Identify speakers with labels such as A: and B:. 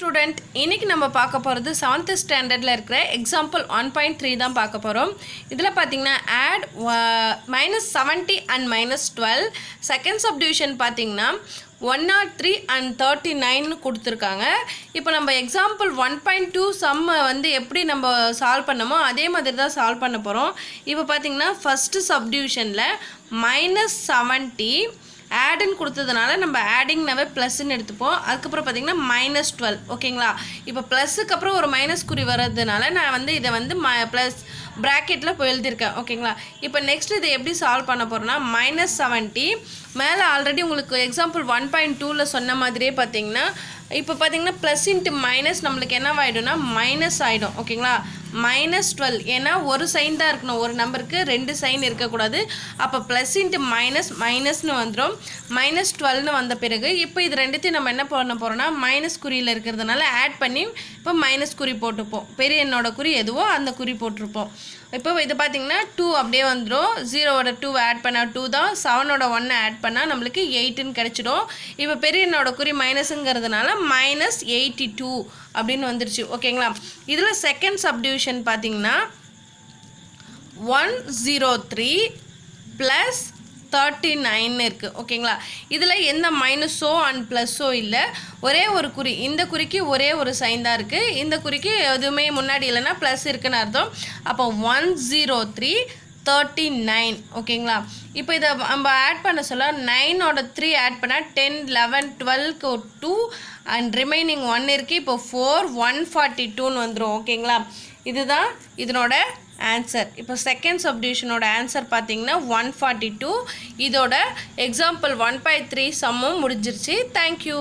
A: Student இன்னைக்கு நம்ம பார்க்க போகிறது 7th ஸ்டாண்டர்டில் இருக்கிற எக்ஸாம்பிள் 1.3 தான் பார்க்க போகிறோம். இதில் பார்த்தீங்கன்னா add -70 and -12 செகண்ட் சப்டிவிஷன் பார்த்தீங்கன்னா 103 and 39 கொடுத்துருக்காங்க. இப்போ நம்ம எக்ஸாம்பிள் 1.2 சம்மை வந்து எப்படி நம்ம சால்வ் பண்ணமோ அதே மாதிரி தான் சால்வ் பண்ண போகிறோம். இப்போ பார்த்தீங்கன்னா ஃபஸ்ட்டு சப்டிவிஷனில் -70 ஆடுன்னு கொடுத்ததுனால நம்ம ஆடிங்னாவே ப்ளஸ்ன்னு எடுத்துப்போம். அதுக்கப்புறம் பார்த்திங்கன்னா -12 ஓகேங்களா. இப்போ ப்ளஸ்ஸுக்கு அப்புறம் ஒரு மைனஸ் குறி வர்றதுனால நான் வந்து இதை வந்து ப்ளஸ் ப்ராக்கெட்டில் போய் எழுதியிருக்கேன் ஓகேங்களா. இப்போ நெக்ஸ்ட் இதை எப்படி சால்வ் பண்ண போகிறோன்னா -70 மேலே ஆல்ரெடி உங்களுக்கு எக்ஸாம்பிள் 1.2ல் சொன்ன மாதிரியே பார்த்தீங்கன்னா இப்போ பார்த்தீங்கன்னா ப்ளஸ் இன்ட்டு மைனஸ் நம்மளுக்கு என்னவாயிடும்னா மைனஸ் ஆகிடும் ஓகேங்களா. -12 ஏன்னா ஒரு சைன் தான் இருக்கணும், ஒரு நம்பருக்கு 2 சைன் இருக்கக்கூடாது. அப்போ ப்ளஸ் இன்ட்டு மைனஸ்னு வந்துடும். -12ன்னு வந்த பிறகு இப்போ இது ரெண்டுத்தையும் நம்ம என்ன பண்ண போகிறோம்னா மைனஸ் குறியில் இருக்கிறதுனால ஆட் பண்ணி இப்போ மைனஸ் குறி போட்டுப்போம். பெரிய எண்ணோட குறி எதுவோ அந்த குறி போட்டிருப்போம். இப்போ இது பார்த்திங்கன்னா 2 அப்படியே வந்துடும். 0வோட 2 ஆட் பண்ணால் 2 தான், 7ஓட 1 ஆட் பண்ணால் நம்மளுக்கு 8ன்னு கிடச்சிடும். இப்போ பெரிய எண்ணோட குறி மைனஸுங்கிறதுனால -82 அப்படின்னு வந்துருச்சு ஓகேங்களா. இதில் செகண்ட் சப்டிவிஷன் பார்த்தீங்கன்னா 103 + 39 இருக்குது ஓகேங்களா. இதில் எந்த மைனஸோ அண்ட் ப்ளஸ்ஸோ இல்லை, ஒரே ஒரு குறி, இந்த குறிக்கு ஒரே ஒரு சைன் தான் இருக்குது, இந்த குறிக்கு எதுவுமே முன்னாடி இல்லைன்னா ப்ளஸ் இருக்குன்னு அர்த்தம். அப்போ 103 39 ஓகேங்களா. இப்போ இதை நம்ம ஆட் பண்ண சொல்ல 9ஓட 3 ஆட் பண்ணால் 10 11 12க்கு 2 அண்ட் ரிமைனிங் 1 இருக்குது. இப்போ 4 142ன்னு வந்துடும் ஓகேங்களா. இதுதான் இதனோட ஆன்சர். இப்போ செகண்ட் சப்டிவிஷனோட ஆன்சர் பார்த்தீங்கன்னா 142. இதோட எக்ஸாம்பிள் 1.3 சம்மும் முடிஞ்சிருச்சு. தேங்க்யூ.